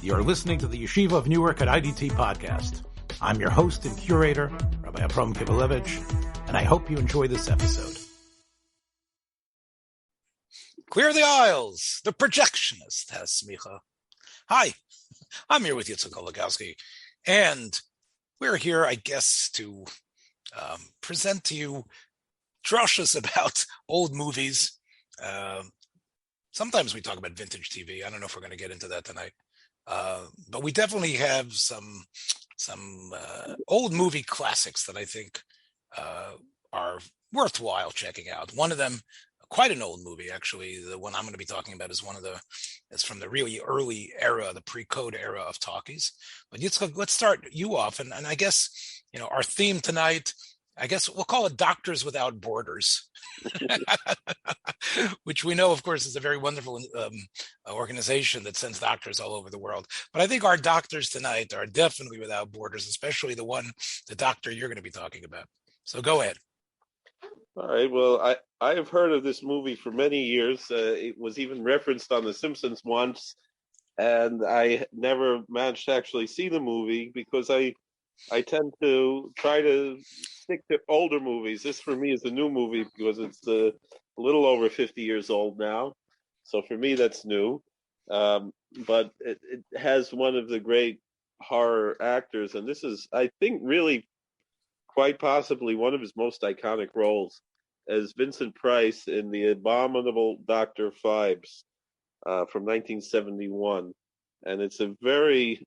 You're listening to the Yeshiva of Newark at IDT podcast. I'm your host and curator, Rabbi Avraham Kivlevitz, and I hope you enjoy this episode. Clear the aisles. The Projectionist has Semicha. Hi, I'm here with Kolakowski, and we're here, I guess, to present to you drushes about old movies. Sometimes we talk about vintage TV. I don't know if we're going to get into that tonight, but we definitely have some old movie classics that I think are worthwhile checking out. One of them, quite an old movie, actually. The one I'm going to be talking about is it's from the really early era, the pre-code era of talkies. But Yitzchak, let's start you off, and I guess our theme tonight, I guess we'll call it Doctors Without Borders, which we know, of course, is a very wonderful organization that sends doctors all over the world. But I think our doctors tonight are definitely without borders, especially the doctor you're going to be talking about. So go ahead. All right. Well, I have heard of this movie for many years. It was even referenced on The Simpsons once, and I never managed to actually see the movie because I tend to try to stick to older movies. This for me is a new movie because it's a little over 50 years old now. So for me, that's new. But it has one of the great horror actors, and this is, I think, really quite possibly one of his most iconic roles as Vincent Price in The Abominable Dr. Phibes from 1971. And it's a very,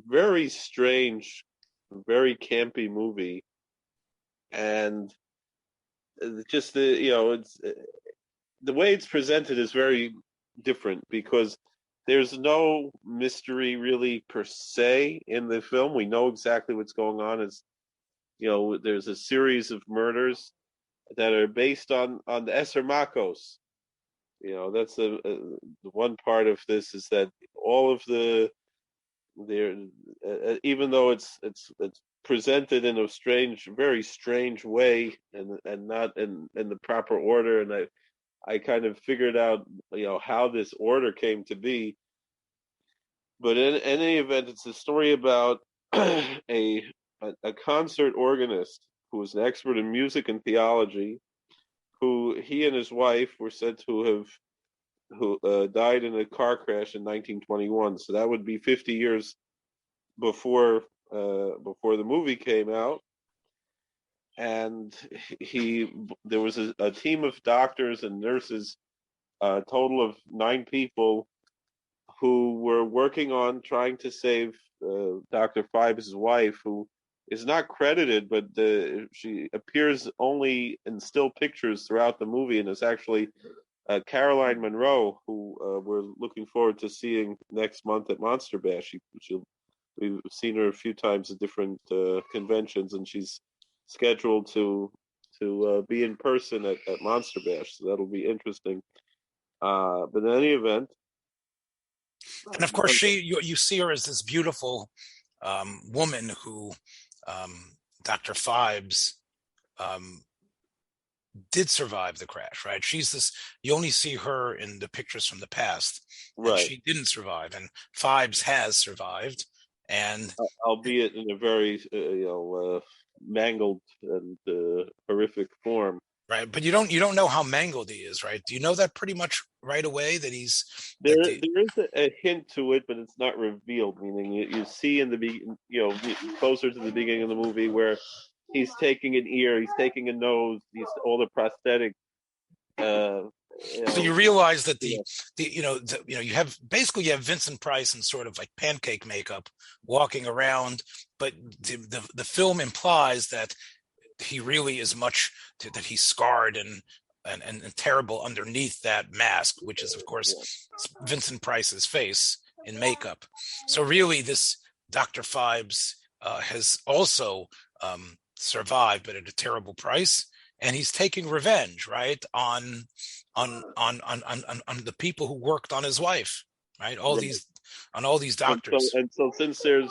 very strange, very campy movie. And just it's the way it's presented is very different because there's no mystery really per se in the film. We know exactly what's going on. There's a series of murders that are based on the Esser Makos. That's the one part of this is that all of even though it's presented in a very strange way and not in the proper order, and I kind of figured out how this order came to be. But in any event, it's a story about a concert organist who was an expert in music and theology, who he and his wife were said to have died in a car crash in 1921. So that would be 50 years before the movie came out. And there was a team of doctors and nurses, a total of 9 people, who were working on trying to save Dr. Phibes' wife, who is not credited, but she appears only in still pictures throughout the movie, and is actually Caroline Monroe, who we're looking forward to seeing next month at Monster Bash. We've seen her a few times at different conventions, and she's scheduled to be in person at Monster Bash, so that'll be interesting. But in any event, and of course, you see her as this beautiful woman who Dr. Phibes did survive the crash, right? You only see her in the pictures from the past, right? And she didn't survive, and Phibes has survived, and albeit in a very mangled and horrific form. Right, but you don't know how mangled he is, right? Do you know that pretty much right away that he's there? There is a hint to it, but it's not revealed. Meaning, you see in the closer to the beginning of the movie where he's taking an ear, he's taking a nose, all the prosthetic. So you realize that you have Vincent Price in sort of like pancake makeup walking around, but the film implies that he really is that he's scarred and terrible underneath that mask, which is of course Vincent Price's face in makeup. So really, this Dr. Phibes has also survived, but at a terrible price, and he's taking revenge, right, on the people who worked on his wife, right? All these doctors. And so since there's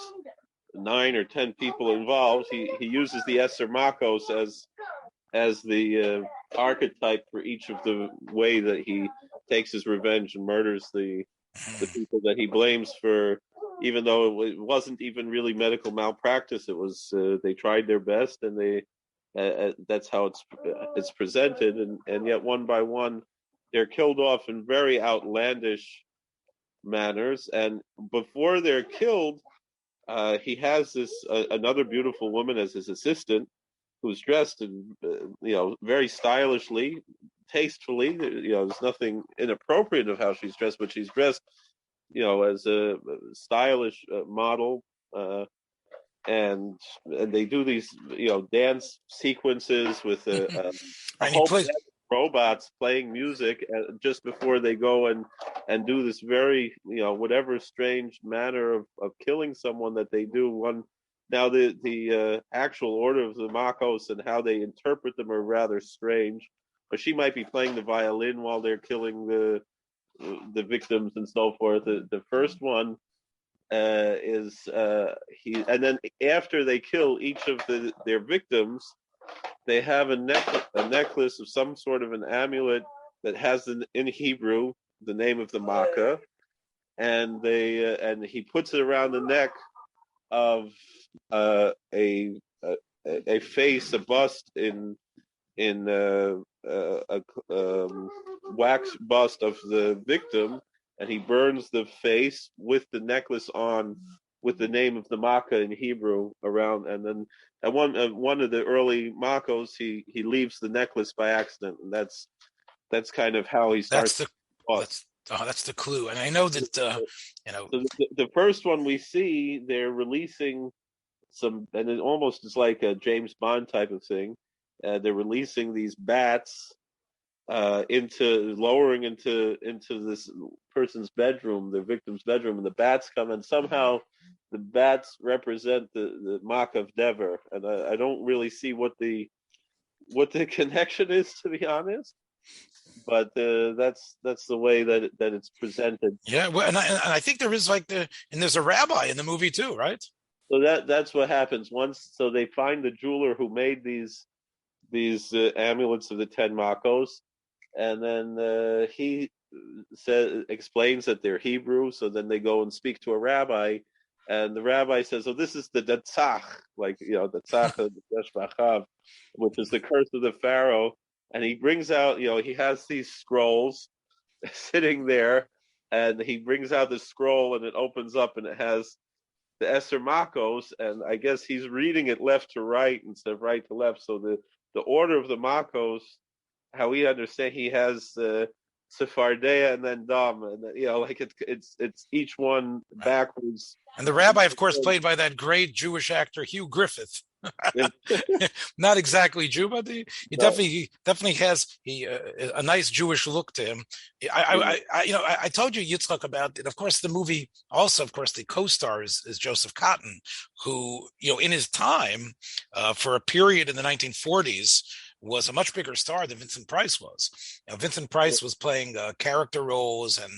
9 or 10 people involved, he uses the Esser Makos as the archetype for each of the way that he takes his revenge and murders the people that he blames for even though it wasn't even really medical malpractice. It was they tried their best, and they that's how it's presented, and yet one by one they're killed off in very outlandish manners. And before they're killed, he has this another beautiful woman as his assistant, who's dressed in very stylishly, tastefully. There's nothing inappropriate of how she's dressed, but she's dressed as a stylish model, and they do these dance sequences with a whole band of robots playing music just before they go and do this very whatever strange manner of killing someone that they do. Now the actual order of the Makos and how they interpret them are rather strange, but she might be playing the violin while they're killing the victims and so forth. The first one is and then after they kill each of their victims, they have a necklace of some sort of an amulet that has in Hebrew the name of the Makkah, and he puts it around the neck of a face, a bust in a wax bust of the victim, and he burns the face with the necklace on, with the name of the Makkah in Hebrew around, and then at one of the early Makos, he leaves the necklace by accident, and that's kind of how he starts. That's the clue, and I know that So the first one we see, they're releasing some, and it almost is like a James Bond type of thing. They're releasing these bats lowering into this person's bedroom, the victim's bedroom, and the bats come, and somehow the bats represent the Mach of Dever, and I don't really see what the connection is, to be honest. But that's the way that it's presented. Yeah, well, and I think there is and there's a rabbi in the movie too, right? So that's what happens once. So they find the jeweler who made these amulets of the 10 Makos, and then he explains that they're Hebrew. So then they go and speak to a rabbi, and the rabbi says, "Oh, this is the Datzach, like the Tzach of the Deshbachav, which is the curse of the Pharaoh." And he brings out, he has these scrolls sitting there, and he brings out the scroll, and it opens up, and it has the Esser Makos, and I guess he's reading it left to right instead of right to left. So the order of the Makos, how we understand, he has Sephardea and then Dam, and it's each one backwards. And the rabbi, of course, played by that great Jewish actor Hugh Griffith. Not exactly Jew, but he definitely has a nice Jewish look to him. I told you, Yitzchak, about it. Of course, the movie also, of course, the co-star is Joseph Cotten, who in his time, for a period in the 1940s, was a much bigger star than Vincent Price was. Vincent Price was playing character roles, and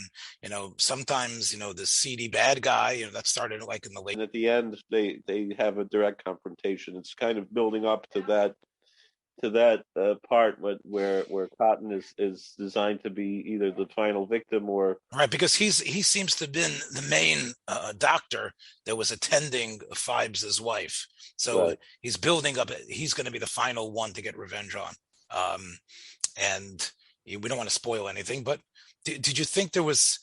sometimes the seedy bad guy. That started like in the late. And at the end, they have a direct confrontation. It's kind of building up to that part where Cotton is designed to be either the final victim or right, because he seems to have been the main doctor that was attending Phibes' wife. So right. He's building up. He's going to be the final one to get revenge on. And we don't want to spoil anything, but did you think there was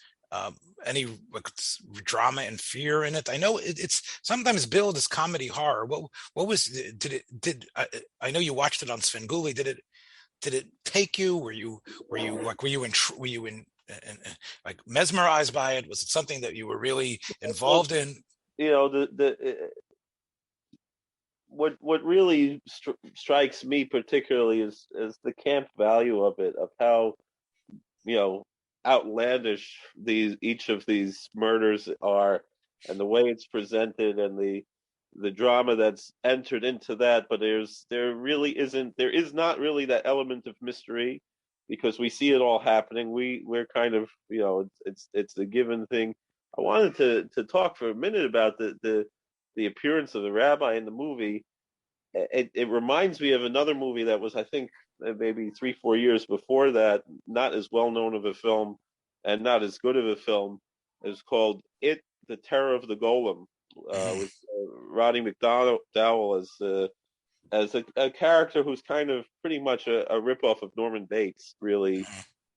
any drama and fear in it? I know it's sometimes billed as comedy horror. What was I know you watched it on Svengoolie. Did it take you? Were you mesmerized by it? Was it something that you were really involved in? What really strikes me particularly is the camp value of it, of how outlandish each of these murders are, and the way it's presented, and the drama that's entered into that. But there is not really that element of mystery, because we see it all happening. We're kind of it's a given thing. I wanted to talk for a minute about the appearance of the rabbi in the movie. It reminds me of another movie that was, I think, maybe 3-4 years before that, not as well known of a film and not as good of a film. It's called It, the Terror of the Golem with Roddy McDowell as a character who's kind of pretty much a ripoff of Norman Bates, really,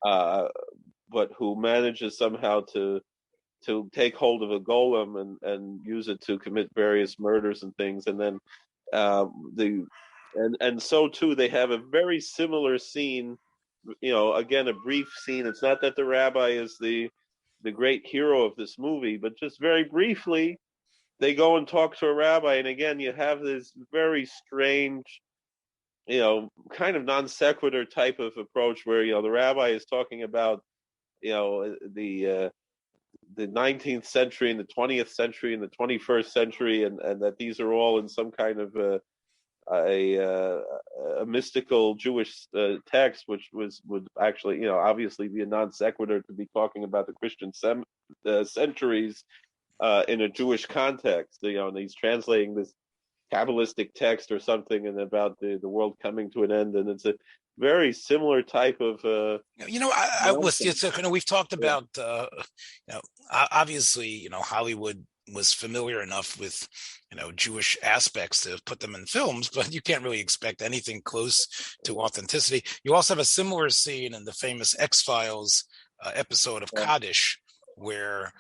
but who manages somehow to take hold of a golem and use it to commit various murders and things, and then and so too they have a very similar scene. Again, a brief scene. It's not that the rabbi is the great hero of this movie, but just very briefly, they go and talk to a rabbi, and again, you have this very strange, kind of non sequitur type of approach where the rabbi is talking about the 19th century and the 20th century and the 21st century, and that these are all in some kind of a mystical Jewish text, which would actually, obviously be a non sequitur to be talking about the Christian centuries in a Jewish context. And he's translating this Kabbalistic text or something, and about the world coming to an end, and it's a very similar type of. We've talked about, obviously, Hollywood was familiar enough with Jewish aspects to put them in films, but you can't really expect anything close to authenticity. You also have a similar scene in the famous X-Files episode of Kaddish, where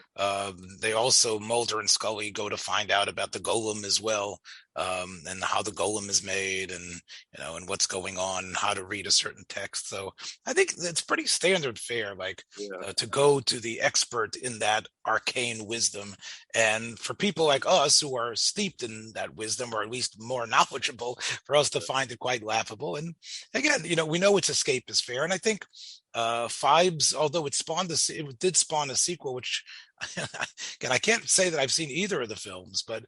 they also, Mulder and Scully, go to find out about the golem as well, and how the golem is made, and and what's going on, and how to read a certain text. So I think it's pretty standard fare, to go to the expert in that arcane wisdom, and for people like us who are steeped in that wisdom, or at least more knowledgeable, for us to find it quite laughable. And again, we know it's escapist fare, and I think Phibes, although it did spawn a sequel, which again, I can't say that I've seen either of the films, but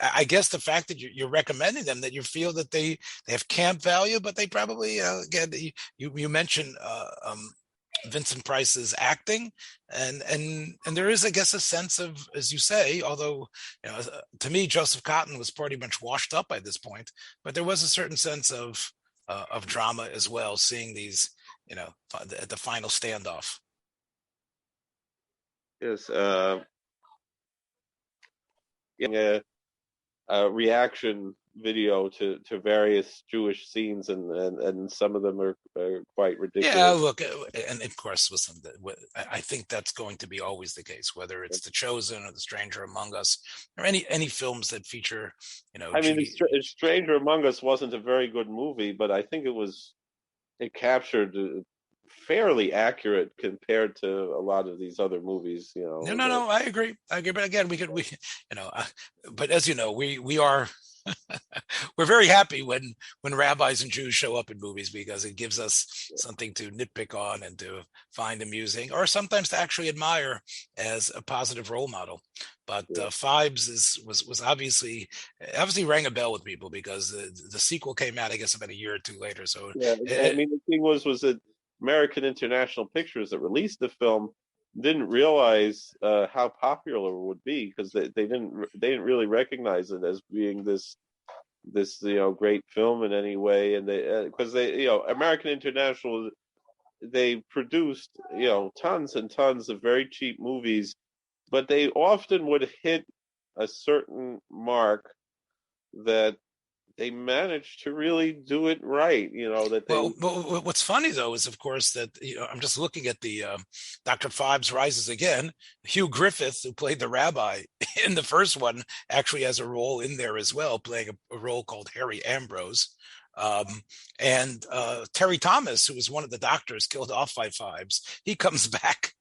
I guess the fact that you're recommending them, that you feel that they have camp value, but they probably, again, you mentioned Vincent Price's acting, and there is, I guess, a sense of, as you say, although to me Joseph Cotten was pretty much washed up by this point, but there was a certain sense of drama as well, seeing these at the final standoff. Yes, a reaction video to various Jewish scenes, and some of them are quite ridiculous. Yeah, look, and of course, listen, I think that's going to be always the case, whether it's The Chosen or The Stranger Among Us, or any films that feature, I mean, Stranger Among Us wasn't a very good movie, but I think it captured fairly accurate compared to a lot of these other movies. No, I agree. But again, but as you know, we are. We're very happy when rabbis and Jews show up in movies, because it gives us something to nitpick on and to find amusing, or sometimes to actually admire as a positive role model. But Phibes was obviously rang a bell with people, because the sequel came out, I guess, about a year or two later. So the thing was that American International Pictures that released the film didn't realize how popular it would be, because they didn't really recognize it as being this great film in any way, and because they American International, they produced tons and tons of very cheap movies, but they often would hit a certain mark that they managed to really do it right, Well, what's funny though is, of course, that I'm just looking at the Dr. Phibes Rises Again. Hugh Griffith, who played the rabbi in the first one, actually has a role in there as well, playing a role called Harry Ambrose. And Terry Thomas, who was one of the doctors killed off by Phibes, he comes back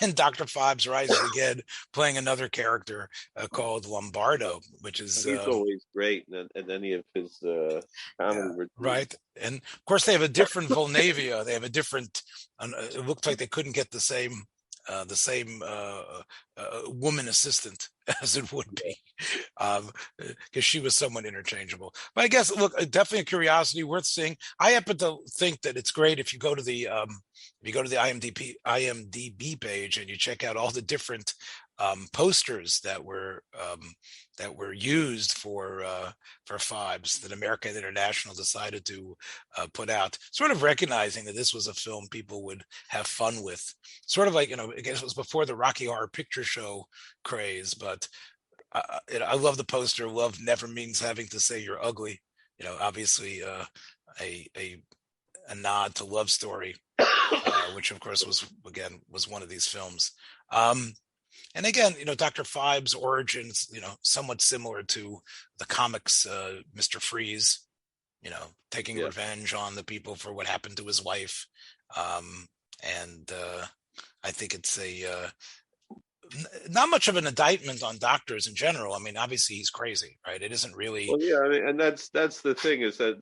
and Dr. Phibes Rises Again, playing another character called Lombardo, which is he's always great in any of his comedy. Right, and of course they have a different Volnavia. They have a different. It looked like they couldn't get the same woman assistant as it would be, because she was somewhat interchangeable. But I guess, look, definitely a curiosity worth seeing. I happen to think that it's great if you go to the IMDb page and you check out all the different posters that were used for Phibes that American International decided to put out, sort of recognizing that this was a film people would have fun with. Sort of like, I guess it was before the Rocky Horror Picture Show craze, but I love the poster. Love never means having to say you're ugly. Obviously a nod to Love Story, which of course was one of these films. And again, Dr. Phibes' origins, somewhat similar to the comics, Mr. Freeze, taking revenge on the people for what happened to his wife. And I think it's not much of an indictment on doctors in general. I mean, obviously he's crazy, right? It isn't really. Well, yeah, and that's the thing, is that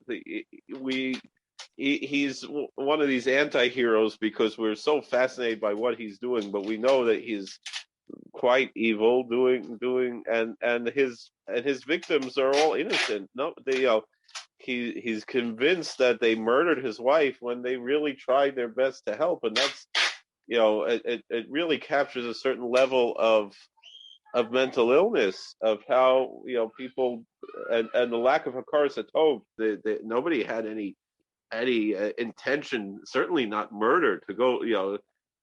he's one of these anti-heroes because we're so fascinated by what he's doing, but we know that he's quite evil doing and his victims are all innocent. No, he's convinced that they murdered his wife when they really tried their best to help, and that's it really captures a certain level of mental illness, of how people and the lack of hakaras hatov. Nobody had any intention, certainly not murder, to go.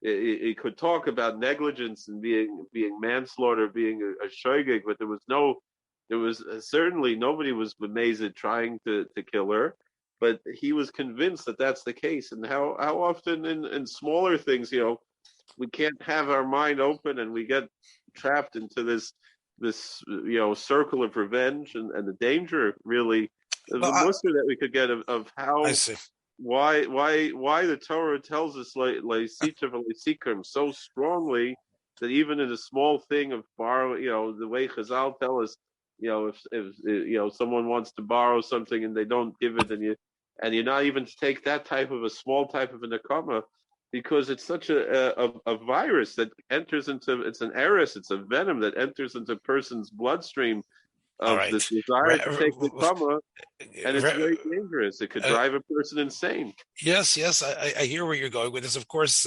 It could talk about negligence and being manslaughter, being a shoygig, but there was certainly nobody was amazed trying to kill her, but he was convinced that that's the case. And how often in smaller things, we can't have our mind open and we get trapped into this circle of revenge and the danger, really, the muster that we could get of how. I see. Why the Torah tells us so strongly that even in a small thing of borrow, the way Chazal tell us, if someone wants to borrow something and they don't give it, and you're not even to take that type of a small type of a nakama, because it's such a virus that enters into, it's an eris, it's a venom that enters into a person's bloodstream of this desire to take the nakama, and it's very dangerous. It could drive a person insane. Yes, I hear where you're going with this. Of course,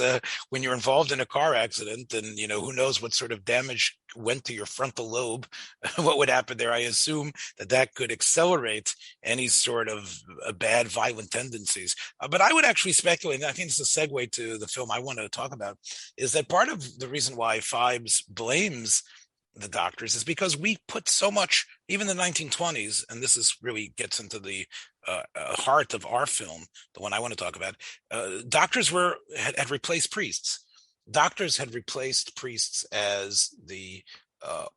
when you're involved in a car accident, and who knows what sort of damage went to your frontal lobe, what would happen there? I assume that could accelerate any sort of bad, violent tendencies. But I would actually speculate, and I think this is a segue to the film I want to talk about, is that part of the reason why Phibes blames the doctors is because we put so much, even in the 1920s, and this is really gets into the heart of our film, the one I want to talk about. Doctors had replaced priests. Doctors had replaced priests as the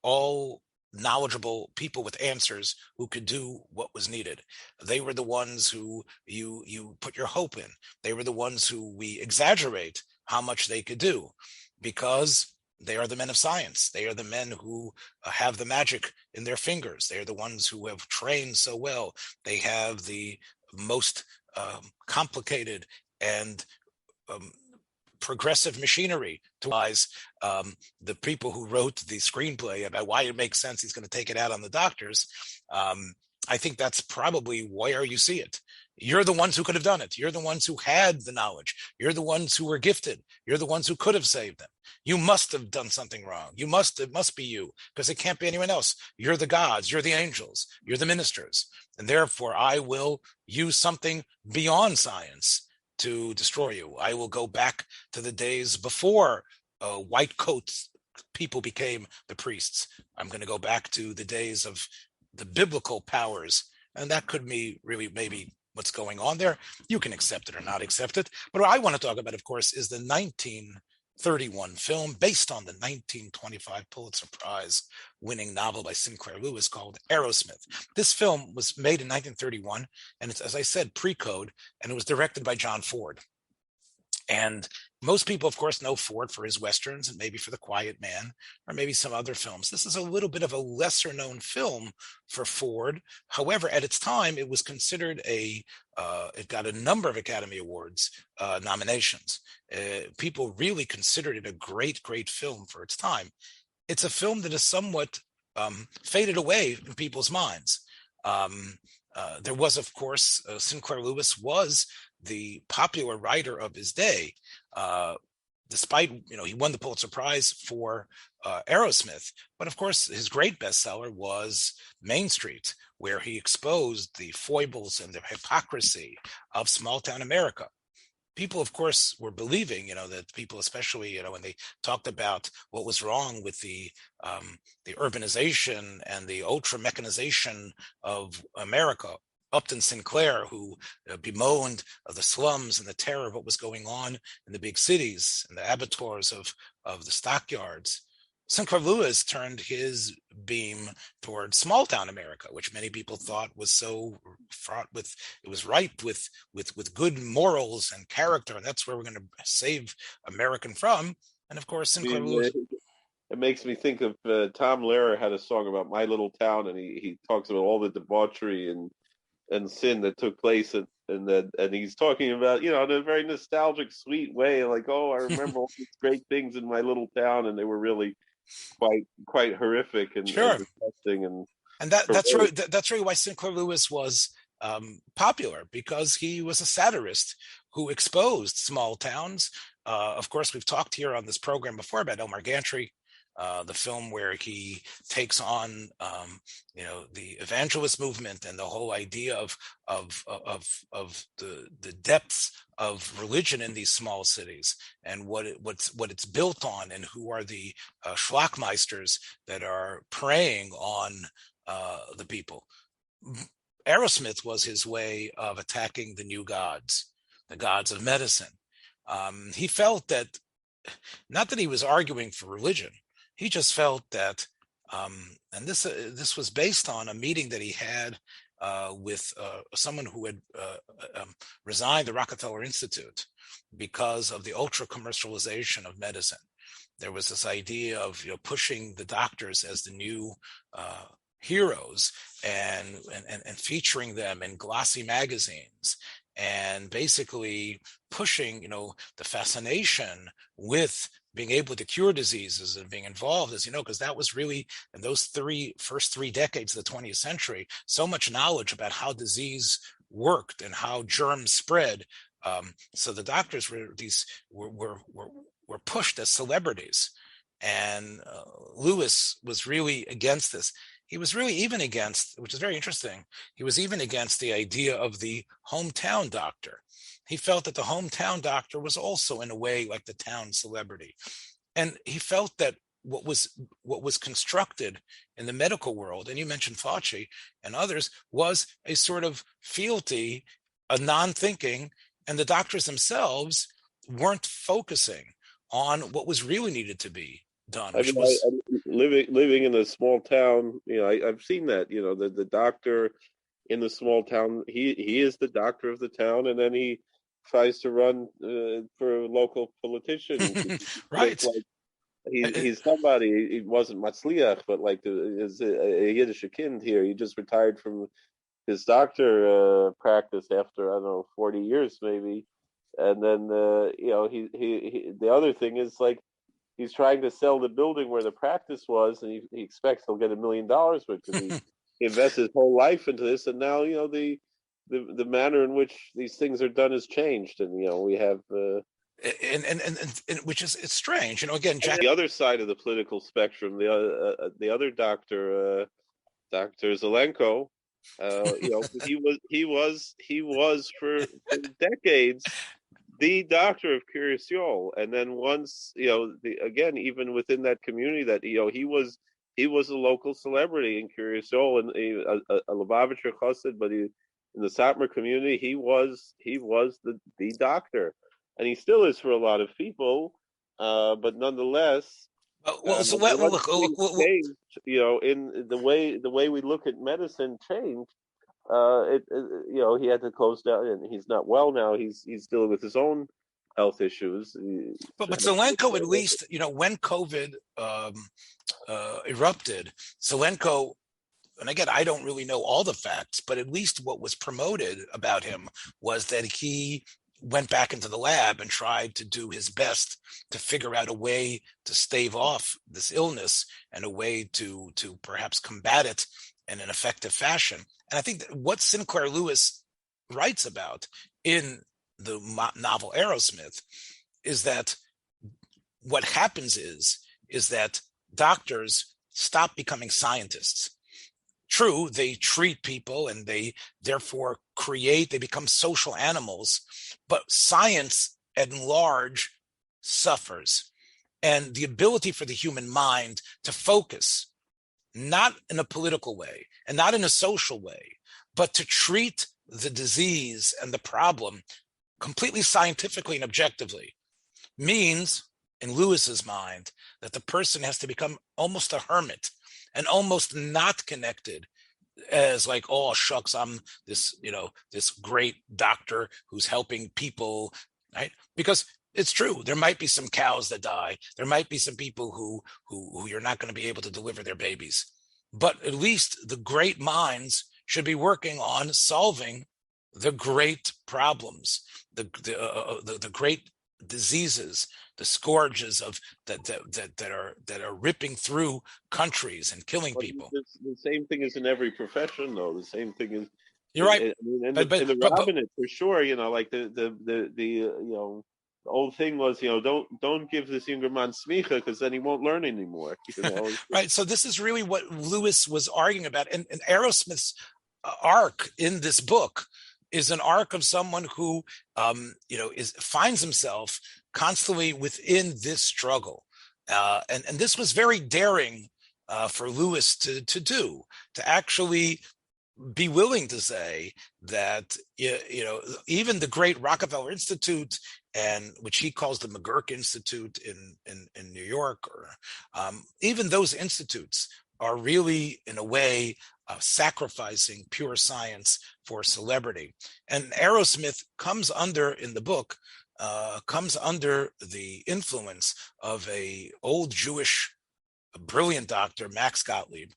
all knowledgeable people with answers who could do what was needed. They were the ones who you put your hope in. They were the ones who we exaggerate how much they could do, because they are the men of science. They are the men who have the magic in their fingers. They are the ones who have trained so well. They have the most complicated and progressive machinery to realize the people who wrote the screenplay about why it makes sense he's going to take it out on the doctors. I think that's probably where you see it. You're the ones who could have done it. You're the ones who had the knowledge. You're the ones who were gifted. You're the ones who could have saved them. You must have done something wrong. It must be you, because it can't be anyone else. You're the gods. You're the angels. You're the ministers. And therefore, I will use something beyond science to destroy you. I will go back to the days before white coats people became the priests. I'm going to go back to the days of the biblical powers. And that could be really maybe what's going on there. You can accept it or not accept it. But what I want to talk about, of course, is the 1931 film based on the 1925 Pulitzer Prize winning novel by Sinclair Lewis called Aerosmith. This film was made in 1931, and it's, as I said, pre-code, and it was directed by John Ford. And most people, of course, know Ford for his Westerns and maybe for The Quiet Man or maybe some other films. This is a little bit of a lesser known film for Ford. However, at its time, it was considered it got a number of Academy Awards nominations. People really considered it a great, great film for its time. It's a film that is somewhat faded away in people's minds. There was, of course, Sinclair Lewis was the popular writer of his day. Despite, he won the Pulitzer Prize for Aerosmith. But of course, his great bestseller was Main Street, where he exposed the foibles and the hypocrisy of small town America. People, of course, were believing, that people, especially, when they talked about what was wrong with the urbanization and the ultra mechanization of America. Upton Sinclair, who bemoaned the slums and the terror of what was going on in the big cities and the abattoirs of the stockyards. Sinclair Lewis turned his beam toward small town America, which many people thought was so fraught with, it was ripe with good morals and character, and that's where we're going to save American from. And of course, Sinclair Lewis. It makes me think of Tom Lehrer had a song about My Little Town, and he talks about all the debauchery and sin that took place, and he's talking about, in a very nostalgic, sweet way, like, oh, I remember all these great things in my little town, and they were really quite horrific and, sure. and disgusting, and that's really why Sinclair Lewis was popular, because he was a satirist who exposed small towns. Of course, we've talked here on this program before about Elmer Gantry, the film where he takes on, the evangelist movement and the whole idea of the depths of religion in these small cities and what it's built on, and who are the schlockmeisters that are preying on the people. Aerosmith was his way of attacking the new gods, the gods of medicine. He felt that, not that he was arguing for religion, he just felt that, and this was based on a meeting that he had with someone who had resigned the Rockefeller Institute because of the ultra commercialization of medicine. There was this idea of pushing the doctors as the new heroes and featuring them in glossy magazines, and basically pushing the fascination with being able to cure diseases and being involved, as because that was really, in those first three decades of the 20th century, so much knowledge about how disease worked and how germs spread. So the doctors were pushed as celebrities, and Lewis was really against this. He was really even against, which is very interesting, he was even against the idea of the hometown doctor. He felt that the hometown doctor was also, in a way, like the town celebrity. And he felt that what was constructed in the medical world, and you mentioned Fauci and others, was a sort of fealty, a non-thinking, and the doctors themselves weren't focusing on what was really needed to be done. Living in a small town, I've seen that. The doctor in the small town, he is the doctor of the town, and then he tries to run for a local politician. Right. Like he's somebody. He wasn't Matzliach, but like is a Yiddish kind here. He just retired from his doctor practice after, I don't know, 40 years maybe. And then he the other thing is, like, he's trying to sell the building where the practice was, and he expects he'll get $1 million with it, because he invests his whole life into this, and now the manner in which these things are done has changed, and we have and which is, it's strange, again, Jack. The other side of the political spectrum, the other doctor, Dr. Zelenko, he was for decades the doctor of Kiryas Yol, and then once again, even within that community, that he was a local celebrity in Kiryas Yol, and a Lubavitcher Chassid, but in the Satmar community, he was the doctor, and he still is for a lot of people, but nonetheless. Changed, in the way we look at medicine changed. He had to close down, and he's not well now. He's dealing with his own health issues. But Zelenko, at least, when COVID erupted, Zelenko, and again, I don't really know all the facts, but at least what was promoted about him was that he went back into the lab and tried to do his best to figure out a way to stave off this illness and a way to perhaps combat it in an effective fashion. And I think that what Sinclair Lewis writes about in the novel Aerosmith is that what happens is that doctors stop becoming scientists. True, they treat people and they therefore they become social animals, but science at large suffers. And the ability for the human mind to focus, not in a political way and not in a social way, but to treat the disease and the problem completely scientifically and objectively, means, in Lewis's mind, that the person has to become almost a hermit and almost not connected as like, oh shucks, I'm this, this great doctor who's helping people, right? Because it's true, there might be some cows that die. There might be some people who you're not going to be able to deliver their babies. But at least the great minds should be working on solving the great problems, the great diseases, the scourges of that are ripping through countries and killing people. The same thing is in every profession, though. The same thing is. You're right. In the rabbinate, for sure. Like the old thing was, don't give this younger man smicha because then he won't learn anymore. Right. So this is really what Lewis was arguing about, and Aerosmith's arc in this book is an arc of someone who, finds himself constantly within this struggle, and this was very daring for Lewis to do, to actually be willing to say that even the great Rockefeller Institute, and which he calls the McGurk Institute in New York, or even those institutes are really, in a way, sacrificing pure science for celebrity. And Aerosmith comes under, in the book, comes under the influence of a old Jewish, brilliant doctor, Max Gottlieb,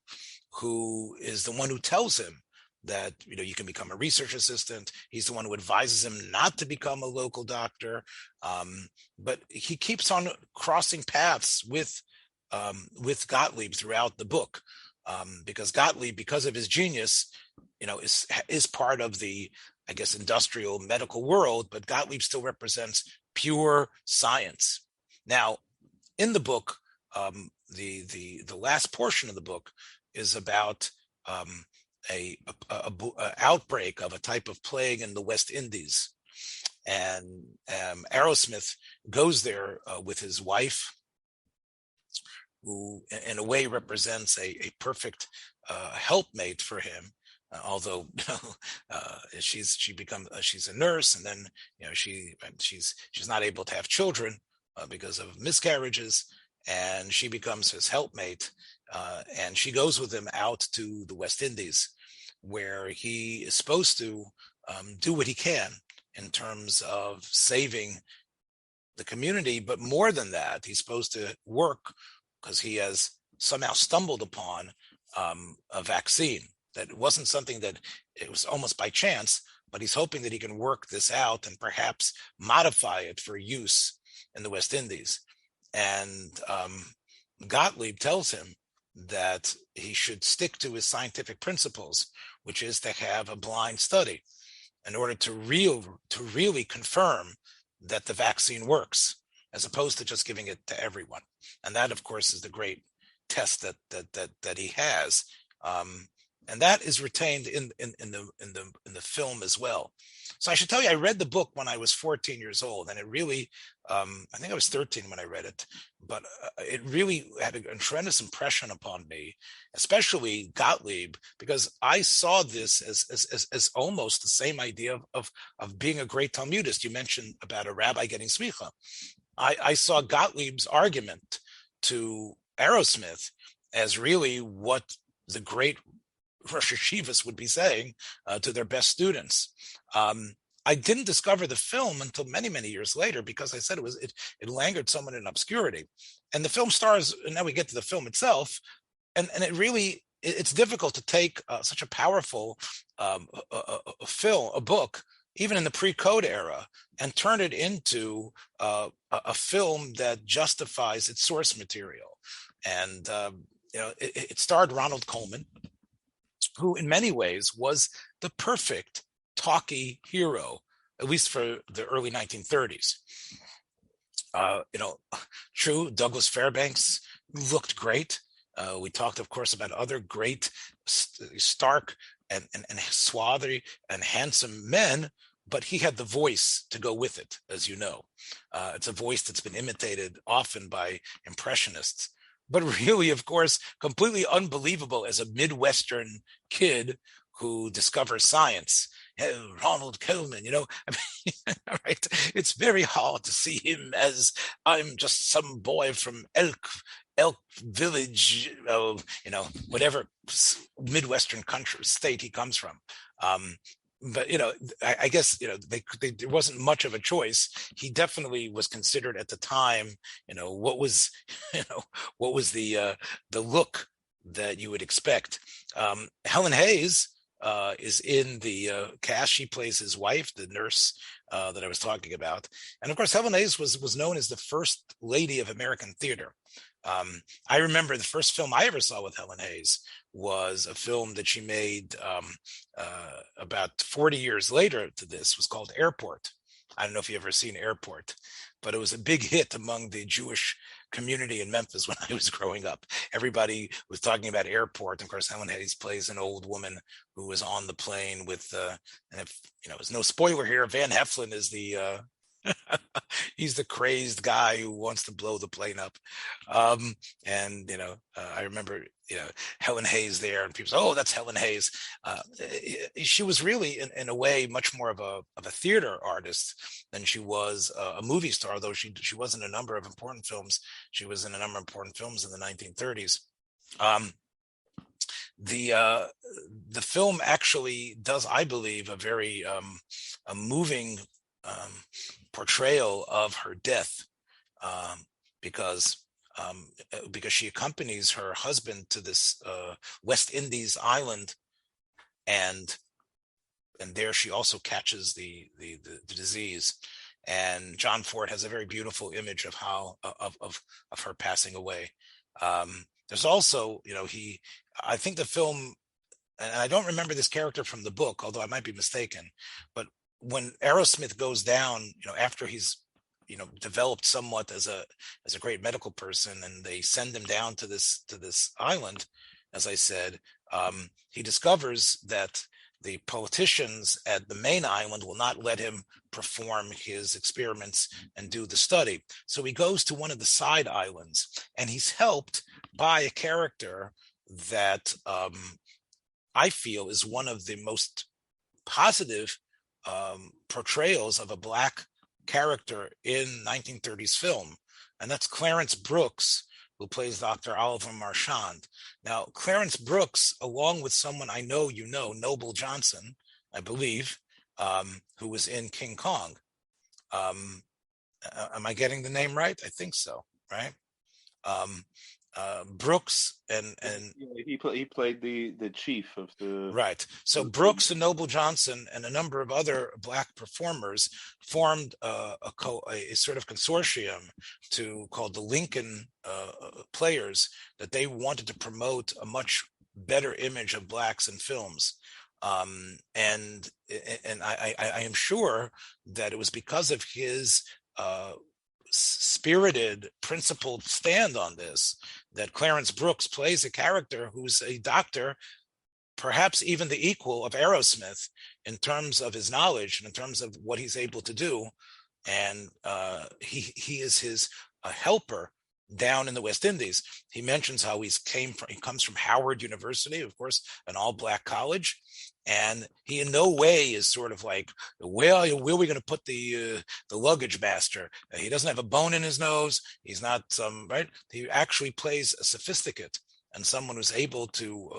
who is the one who tells him that you can become a research assistant. He's the one who advises him not to become a local doctor, but he keeps on crossing paths with Gottlieb throughout the book, because Gottlieb, because of his genius, is part of the, I guess, industrial medical world, but Gottlieb still represents pure science. Now, in the book, the last portion of the book is about a outbreak of a type of plague in the West Indies, and Aerosmith goes there with his wife, who in a way represents a perfect helpmate for him, although she's a nurse, and then she's not able to have children because of miscarriages, and she becomes his helpmate, and she goes with him out to the West Indies, where he is supposed to do what he can in terms of saving the community, but more than that, he's supposed to work, because he has somehow stumbled upon a vaccine. That it wasn't something that it was almost by chance, but he's hoping that he can work this out and perhaps modify it for use in the West Indies. And Gottlieb tells him that he should stick to his scientific principles, which is to have a blind study in order to really confirm that the vaccine works, as opposed to just giving it to everyone. And that, of course, is the great test that he has, and that is retained in the film as well. So I should tell you, I read the book when I was 14 years old, and it really, I think I was 13 when I read it, but it really had a tremendous impression upon me, especially Gottlieb, because I saw this as almost the same idea of being a great Talmudist. You mentioned about a rabbi getting smicha. I saw Gottlieb's argument to Aerosmith as really what the great Rosh Yeshivas would be saying to their best students. I didn't discover the film until many, many years later, because I said it languored somewhat in obscurity. And the film stars, and now we get to the film itself, and it really, it's difficult to take such a powerful book, even in the pre-code era, and turn it into a film that justifies its source material. And it starred Ronald Colman, who in many ways was the perfect talkie hero, at least for the early 1930s. True, Douglas Fairbanks looked great. We talked, of course, about other great, stark and swarthy and handsome men, but he had the voice to go with it, as you know. It's a voice that's been imitated often by impressionists, but really, of course, completely unbelievable as a Midwestern kid who discovers science. Ronald Colman, I mean, right? It's very hard to see him as I'm just some boy from Elk Village, whatever Midwestern country state he comes from. But I guess there wasn't much of a choice. He definitely was considered at the time. What was the look that you would expect. Helen Hayes is in the cast. She plays his wife, the nurse that I was talking about. And of course, Helen Hayes was known as the first lady of American theater. I remember the first film I ever saw with Helen Hayes was a film that she made about 40 years later to this, was called Airport. I don't know if you've ever seen Airport, but it was a big hit among the Jewish community in Memphis when I was growing up. Everybody was talking about Airport. And of course, Helen Hayes plays an old woman who was on the plane with, and if, there's no spoiler here, Van Heflin is the, he's the crazed guy who wants to blow the plane up. I remember, Helen Hayes there, and people say, oh, that's Helen Hayes. She was really, in a way, much more of a theater artist than she was a movie star, though she was in a number of important films. She was in a number of important films in the 1930s. The film actually does, I believe, a very a moving portrayal of her death, because she accompanies her husband to this West Indies island, and there she also catches the disease. And John Ford has a very beautiful image of how of her passing away. There's also, I think the film, and I don't remember this character from the book, although I might be mistaken, but when Aerosmith goes down, after he's, developed somewhat as a great medical person, and they send him down to this island, as I said, he discovers that the politicians at the main island will not let him perform his experiments and do the study. So he goes to one of the side islands, and he's helped by a character that I feel is one of the most positive portrayals of a Black character in 1930s film, and that's Clarence Brooks, who plays Dr. Oliver Marchand. Now, Clarence Brooks, along with someone I know Noble Johnson, I believe, who was in King Kong. Am I getting the name right? I think so, right? Brooks and he played the chief of the right. So Brooks and Noble Johnson and a number of other Black performers formed a sort of consortium called the Lincoln Players, that they wanted to promote a much better image of Blacks in films. And I am sure that it was because of his spirited, principled stand on this that Clarence Brooks plays a character who's a doctor, perhaps even the equal of Aerosmith in terms of his knowledge and in terms of what he's able to do. And he is his helper down in the West Indies. He mentions how he comes from Howard University, of course, an all-Black college. And he in no way is sort of like, where are we going to put the luggage master? He doesn't have a bone in his nose. He's not right. He actually plays a sophisticate and someone who's able to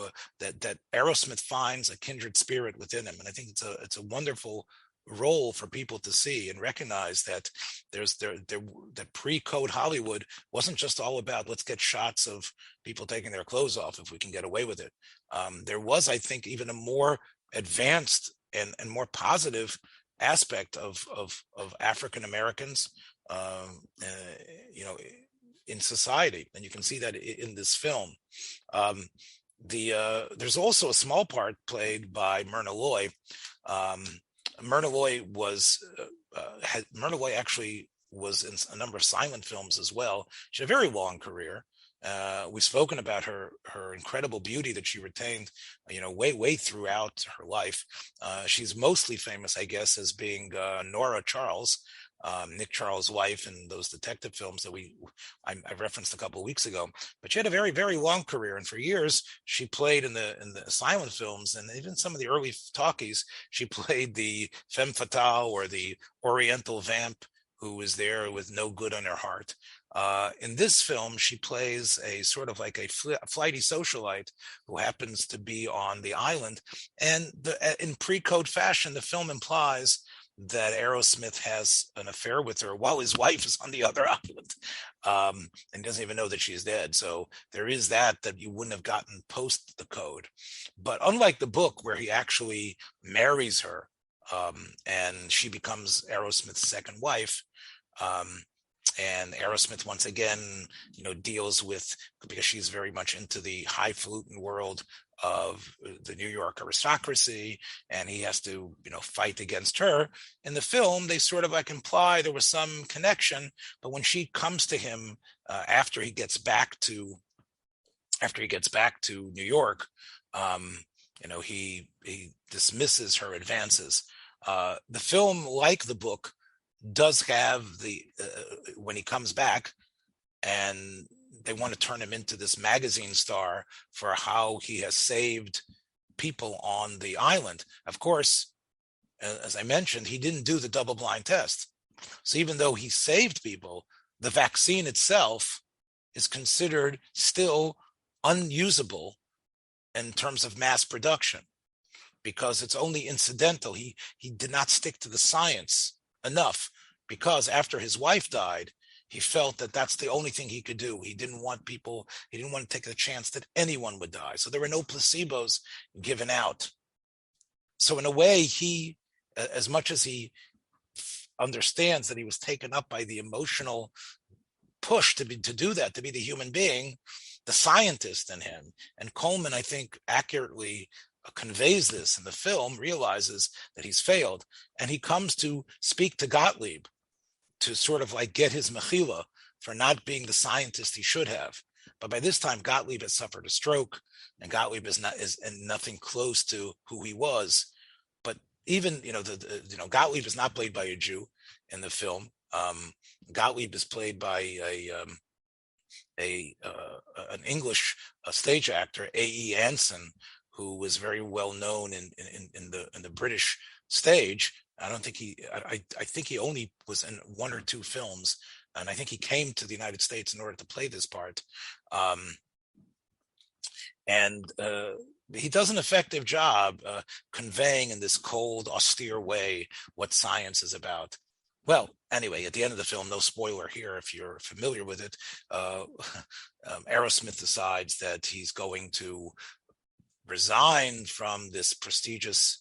that Aerosmith finds a kindred spirit within him. And I think it's a wonderful role for people to see and recognize that that pre-code Hollywood wasn't just all about let's get shots of people taking their clothes off if we can get away with it. There was, I think, even a more advanced and more positive aspect of African Americans, in society, and you can see that in this film. There's also a small part played by Myrna Loy. Myrna Loy actually was in a number of silent films as well. She had a very long career, We've spoken about her incredible beauty that she retained, way throughout her life. She's mostly famous, I guess, as being Nora Charles, Nick Charles' wife in those detective films that I referenced a couple of weeks ago. But she had a very, very long career, and for years she played in the silent films, and even some of the early talkies. She played the femme fatale or the Oriental vamp who is there with no good on her heart. In this film, she plays a sort of like a flighty socialite who happens to be on the island. And in pre-code fashion, the film implies that Aerosmith has an affair with her while his wife is on the other island, and doesn't even know that she's dead. So there is that you wouldn't have gotten post the code. But unlike the book, where he actually marries her, and she becomes Aerosmith's second wife, and Aerosmith once again, deals with, because she's very much into the highfalutin world of the New York aristocracy, and he has to, fight against her. In the film, they sort of like imply there was some connection, but when she comes to him after he gets back to New York, he dismisses her advances. The film, like the book, does have when he comes back and they want to turn him into this magazine star for how he has saved people on the island. Of course, as I mentioned, he didn't do the double-blind test. So even though he saved people, the vaccine itself is considered still unusable in terms of mass production because it's only incidental. He did not stick to the science enough, because after his wife died, he felt that that's the only thing he could do. He didn't want to take the chance that anyone would die. So there were no placebos given out. So in a way, he, as much as he understands that he was taken up by the emotional push to do that, to be the human being, the scientist in him, and Colman, I think, accurately conveys this in the film, realizes that he's failed, and he comes to speak to Gottlieb to sort of like get his mechila for not being the scientist he should have. But by this time, Gottlieb has suffered a stroke, and Gottlieb is nothing close to who he was. But even Gottlieb is not played by a Jew in the film. Gottlieb is played by an English stage actor, A.E. Anson, who was very well known in the British stage. I think he only was in one or two films, and I think he came to the United States in order to play this part. And he does an effective job conveying in this cold, austere way what science is about. Well, anyway, at the end of the film, no spoiler here if you're familiar with it, Aerosmith decides that he's going to resign from this prestigious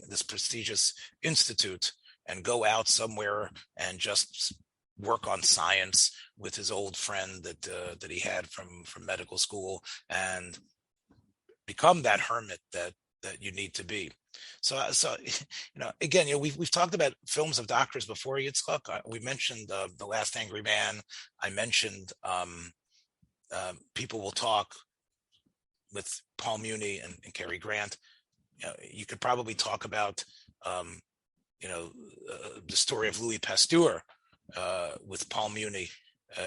this prestigious institute, and go out somewhere and just work on science with his old friend that he had from medical school, and become that hermit that you need to be. So again, we've talked about films of doctors before, Yitzchak. We mentioned The Last Angry Man. I mentioned People Will Talk with Paul Muni and Cary Grant. You could probably talk about the story of Louis Pasteur with Paul Muni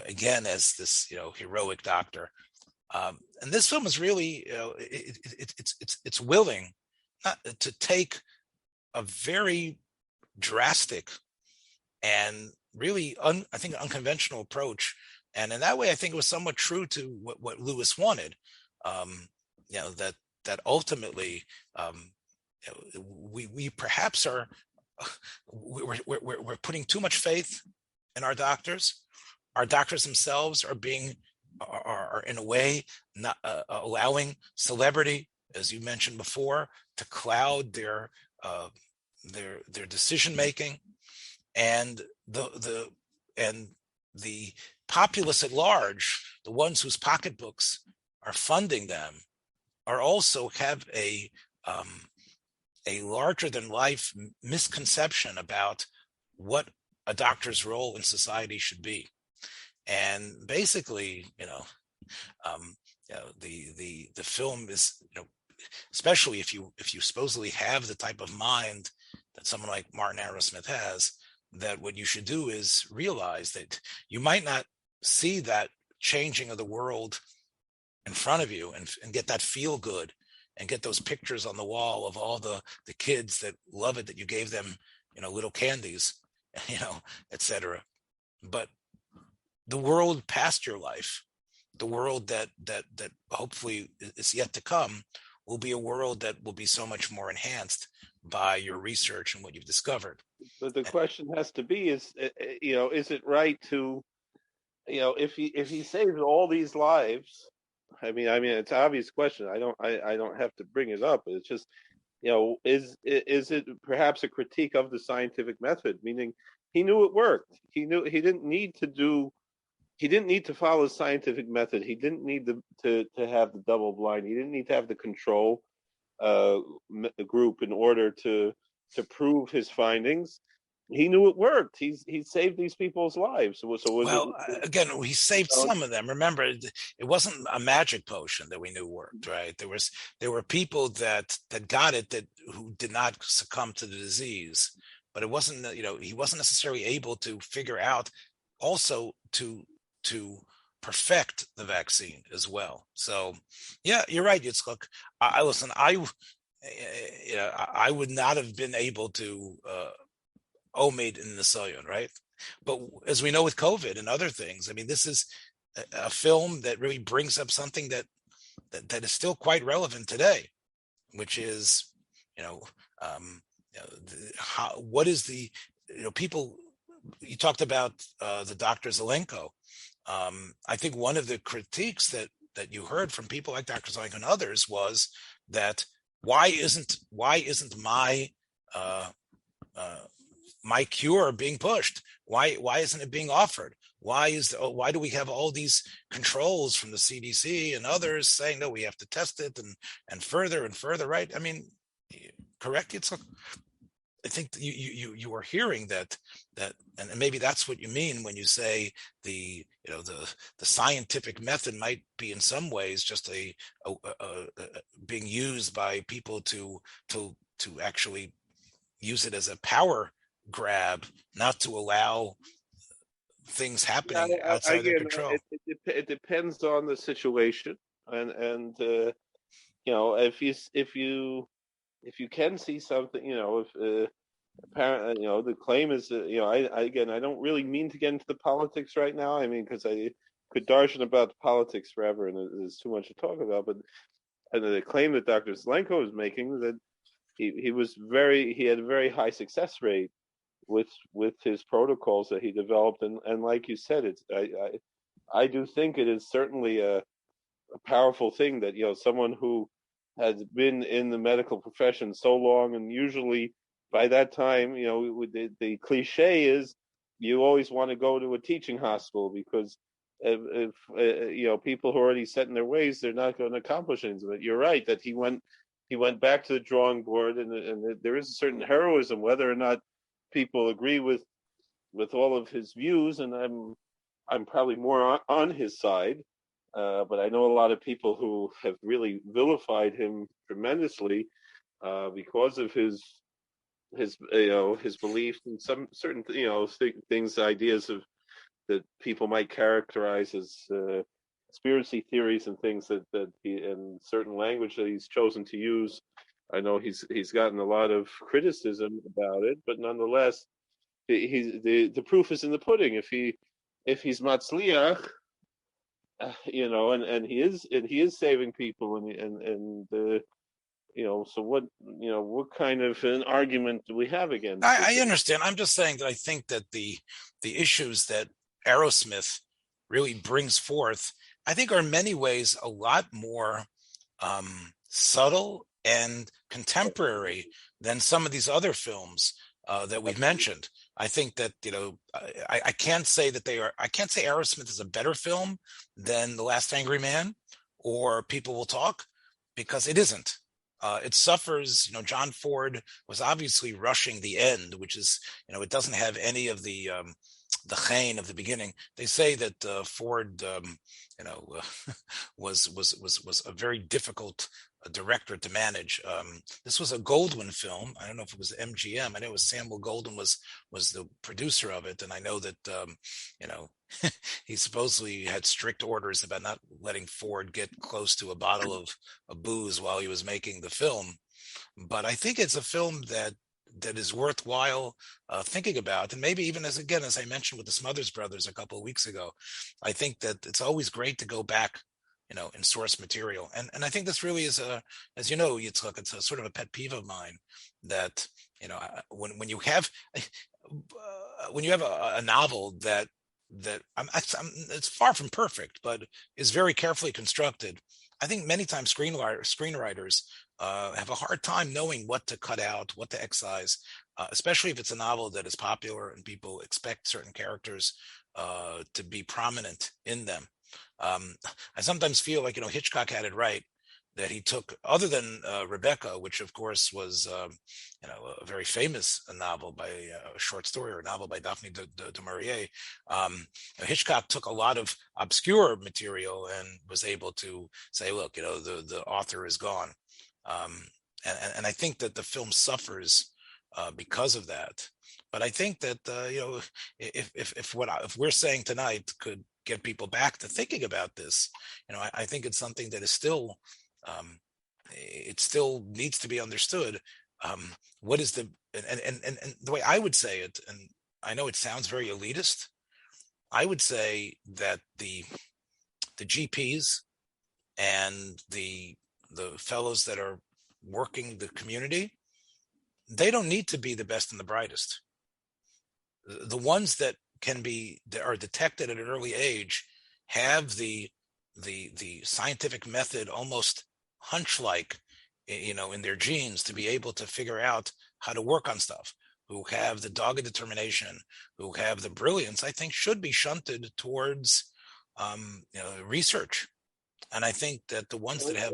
again as this heroic doctor. And this film is really it's willing not to take a very drastic and really I think unconventional approach, and in that way I think it was somewhat true to what Lewis wanted. That ultimately we perhaps are we're putting too much faith in our doctors. Our doctors themselves are in a way not allowing celebrity, as you mentioned before, to cloud their decision making, and the populace at large, the ones whose pocketbooks are funding them, are also have a larger than life misconception about what a doctor's role in society should be. And basically, The film is, especially if you supposedly have the type of mind that someone like Martin Aerosmith has, that what you should do is realize that you might not see that changing of the world in front of you and get that feel good and get those pictures on the wall of all the kids that love it, that you gave them, little candies, etc. But the world past your life, the world that hopefully is yet to come, will be a world that will be so much more enhanced by your research and what you've discovered. But the question has to be: is it right to, if he saves all these lives? I mean, it's an obvious question. I don't have to bring it up. It's just, is it perhaps a critique of the scientific method? Meaning, he knew it worked. He knew he didn't need to follow the scientific method. He didn't need to have the double blind. He didn't need to have the control group in order to prove his findings. He knew it worked. He saved these people's lives. Again, he saved some of them. Remember, it wasn't a magic potion that we knew worked, right? There were people that got it who did not succumb to the disease, but it wasn't. He wasn't necessarily able to figure out also to perfect the vaccine as well. So, yeah, you're right, Yitzchak. I would not have been able to omid in the Nisayon, right? But as we know with COVID and other things, I mean, this is a film that really brings up something that is still quite relevant today, which is, what is the, people. You talked about the Dr. Zelenko. I think one of the critiques that you heard from people like Dr. Zelenko and others was that why isn't my cure being pushed? Why isn't it being offered? Why do we have all these controls from the CDC and others saying no, we have to test it and further and further, right? I mean, correct? I think you are hearing that, and maybe that's what you mean when you say the scientific method might be in some ways just a being used by people to actually use it as a power grab, not to allow things happening outside their control. It depends on the situation, and if you can see something, if apparently, the claim is, I don't really mean to get into the politics right now. I mean, because I could darshan about politics forever, and there's too much to talk about. But the claim that Dr. Zelenko is making, that he had a very high success rate with his protocols that he developed, and like you said, I do think it is certainly a powerful thing that someone who has been in the medical profession so long, and usually by that time, the cliche is you always want to go to a teaching hospital, because if people who are already set in their ways, they're not going to accomplish anything. But you're right that he went back to the drawing board, and there is a certain heroism, whether or not people agree with all of his views, and I'm probably more on his side. But I know a lot of people who have really vilified him tremendously because of his beliefs and some certain things, ideas that people might characterize as conspiracy theories and things that he, and certain language that he's chosen to use. I know he's gotten a lot of criticism about it, but nonetheless, the proof is in the pudding. If he's matzliach, and he is saving people, and so what kind of an argument do we have against? I understand. I'm just saying that I think that the issues that Aerosmith really brings forth, I think, are in many ways a lot more subtle and contemporary than some of these other films that we've mentioned. I think that I can't say Aerosmith is a better film than The Last Angry Man or People Will Talk, because it isn't. It suffers. John Ford was obviously rushing the end, which is, it doesn't have any of the Chain of the beginning. They say that Ford, was a very difficult director to manage. This was a Goldwyn film. I don't know if it was MGM. I know it was Samuel Goldwyn was the producer of it, and I know that he supposedly had strict orders about not letting Ford get close to a bottle of booze while he was making the film. But I think it's a film that is worthwhile thinking about, and maybe even as I mentioned with the Smothers Brothers a couple of weeks ago, I think that it's always great to go back, in source material, and I think this really is as you know, Yitzchak, it's a sort of a pet peeve of mine that when you have a novel that it's far from perfect, but is very carefully constructed. I think many times screenwriters have a hard time knowing what to cut out, what to excise, especially if it's a novel that is popular and people expect certain characters to be prominent in them. I sometimes feel like, Hitchcock had it right, that he took, other than Rebecca, which of course was, a very famous novel by a short story or a novel by Daphne du Maurier. Hitchcock took a lot of obscure material and was able to say, look, the author is gone. And I think that the film suffers because of that. But I think that if what we're saying tonight could get people back to thinking about this, I think it's something that is still it still needs to be understood. What is and the way I would say it, and I know it sounds very elitist, I would say that the GPs and the fellows that are working the community, they don't need to be the best and the brightest. The ones that are detected at an early age have the scientific method almost hunch-like, in their genes, to be able to figure out how to work on stuff, who have the dogged determination, who have the brilliance, I think should be shunted towards research. And I think that the ones that have,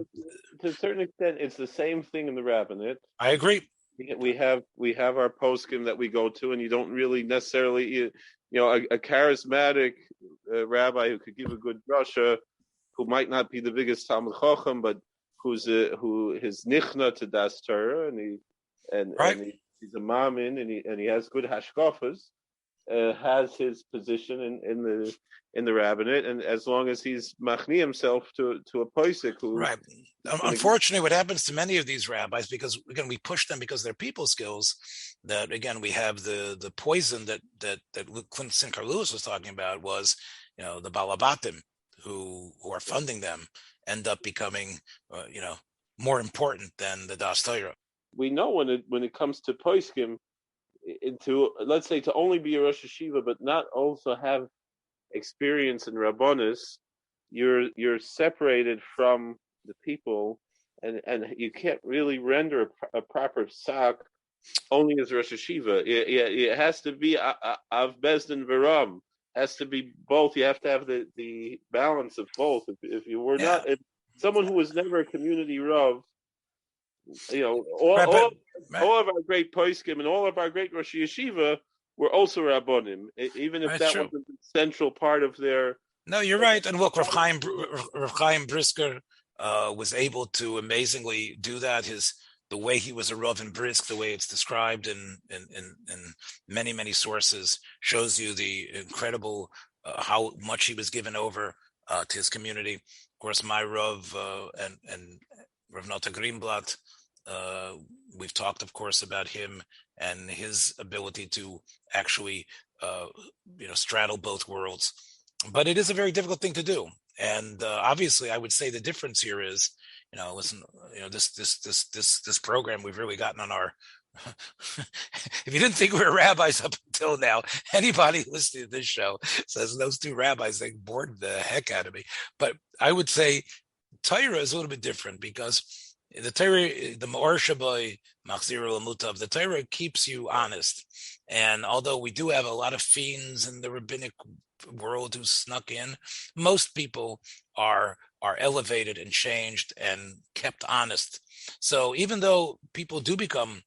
to a certain extent, it's the same thing in the rabbinate. I agree. We have our poskim that we go to, and you don't really necessarily, a charismatic rabbi who could give a good drasha, who might not be the biggest Talmud Chacham, but who is nichna to das Torah, and he's a mamin, and he has good hashkafas, has his position in the rabbinate, and as long as he's machni himself to a posik who. Right. Unfortunately, what happens to many of these rabbis, because again we push them because they're people skills, that again we have the poison that Sinclair Lewis was talking about was, the balabatim who are funding them end up becoming more important than the Das Torah. We know when it comes to poskim, let's say to only be a Rosh Hashiva but not also have experience in Rabbonis, you're separated from the people, and you can't really render a proper psak only as Rosh Hashiva. It has to be Av Bezdin Varam. Has to be both. You have to have the balance of both. If you were not, if someone who was never a community rav, all of our great poskim and all of our great Rosh Yeshiva were also rabbonim, even if that wasn't the central part of their. No, you're right. And look, Rav Chaim Brisker was able to amazingly do that. The way he was a Rav in Brisk, the way it's described in many, many sources, shows you the incredible how much he was given over to his community. Of course, my Rav and Rav Nota Greenblatt, we've talked, of course, about him and his ability to actually, straddle both worlds. But it is a very difficult thing to do. And obviously, I would say the difference here is, this program we've really gotten on our. If you didn't think we were rabbis up until now, anybody listening to this show says those two rabbis, they bored the heck out of me. But I would say Torah is a little bit different, because the Torah, the Ma'or Shabai Machziru L'Mutav, the Torah keeps you honest. And although we do have a lot of fiends in the rabbinic world who snuck in, most people are elevated and changed and kept honest. So even though people do become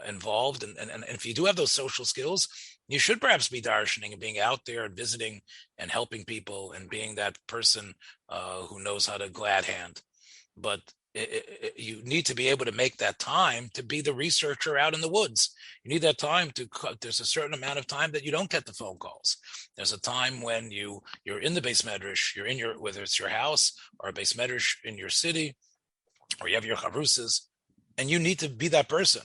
involved, and if you do have those social skills, You should perhaps be darshaning and being out there and visiting and helping people and being that person who knows how to glad hand. But you need to be able to make that time to be the researcher out in the woods. You need that time there's a certain amount of time that you don't get the phone calls. There's a time when you're in the Beis Medrash, you're in whether it's your house or a Beis Medrash in your city, or you have your charusas, and you need to be that person.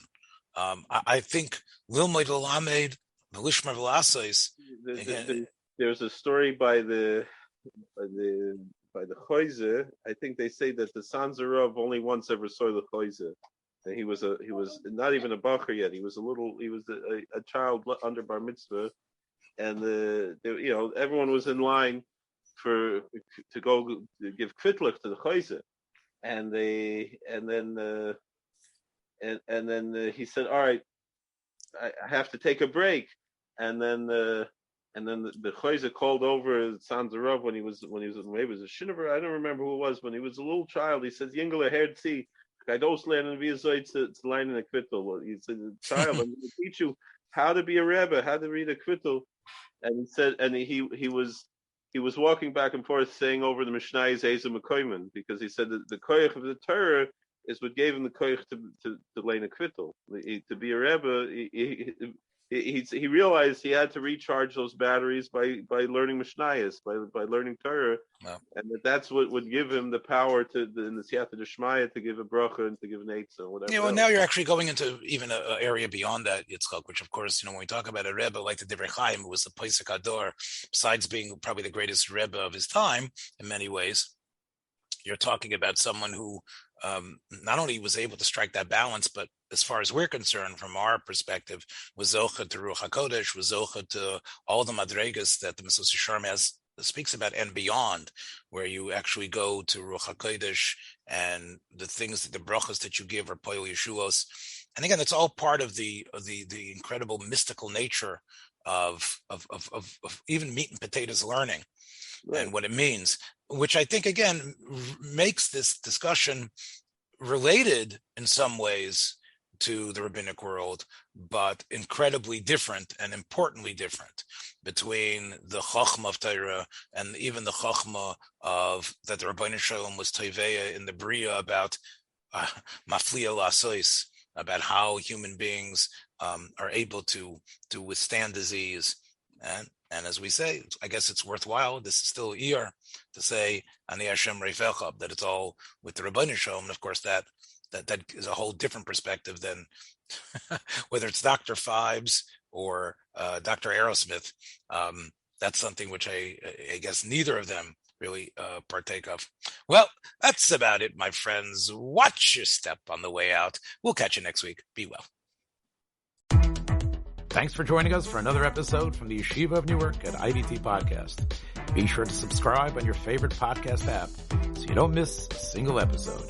I think Lilmoid Lamed, the Lishmar Velasquez. There's a story by the Choyze. I think they say that the Sanzarov only once ever saw the Choyze. And he was not even a bacher yet. He was a child under bar mitzvah, and everyone was in line to go give kvitlich to the Choyze, and then he said, "All right, I have to take a break," and then the Choyze called over Sanzarov when he was maybe it was a Shinover, I don't remember who it was, when he was a little child. He says, "Yingele herzi, I don't learn via to line in a kvittel." He said, "Child, I'm going to teach you how to be a rebbe, how to read a kvittel." And he said, and he was walking back and forth saying over the Mishnayos Ezer Mekoyman, because he said that the koyach of the Torah is what gave him the koyach to learn a kvittel. To be a rebbe, he realized he had to recharge those batteries by learning Mishnayos, by learning Torah, and that's what would give him the power in the Siyata D'Shmaya to give a bracha and to give an eitzah or whatever. Yeah, well, now you're actually going into even an area beyond that, Yitzchak, which of course, when we talk about a Rebbe like the Divrei Chaim, who was the Pesach Ador, besides being probably the greatest Rebbe of his time in many ways, you're talking about someone who not only was able to strike that balance, but as far as we're concerned, from our perspective, was zocha to Ruach HaKodesh, was zocha to all the madregas that the Mesos Yesharim speaks about and beyond, where you actually go to Ruach HaKodesh and the things, the brachas that you give are Poil Yeshuos. And again, it's all part of the incredible mystical nature of even meat and potatoes learning. Right. And what it means, which I think, again, makes this discussion related in some ways to the rabbinic world, but incredibly different and importantly different between the Chachma of Torah and even the Chachma of that the Rabbi Shalom was Toiveya in the Bria about Mafliya Lasois, about how human beings are able to withstand disease. And as we say, I guess it's worthwhile. This is still Iyar to say Ani Hashem Reifecha, that it's all with the Rabbi Shalom. And of course, that is a whole different perspective than whether it's Dr. Phibes or Dr. Aerosmith. That's something which I guess neither of them really partake of. Well, that's about it, my friends. Watch your step on the way out. We'll catch you next week. Be well. Thanks for joining us for another episode from the Yeshiva of Newark at IDT Podcast. Be sure to subscribe on your favorite podcast app so you don't miss a single episode.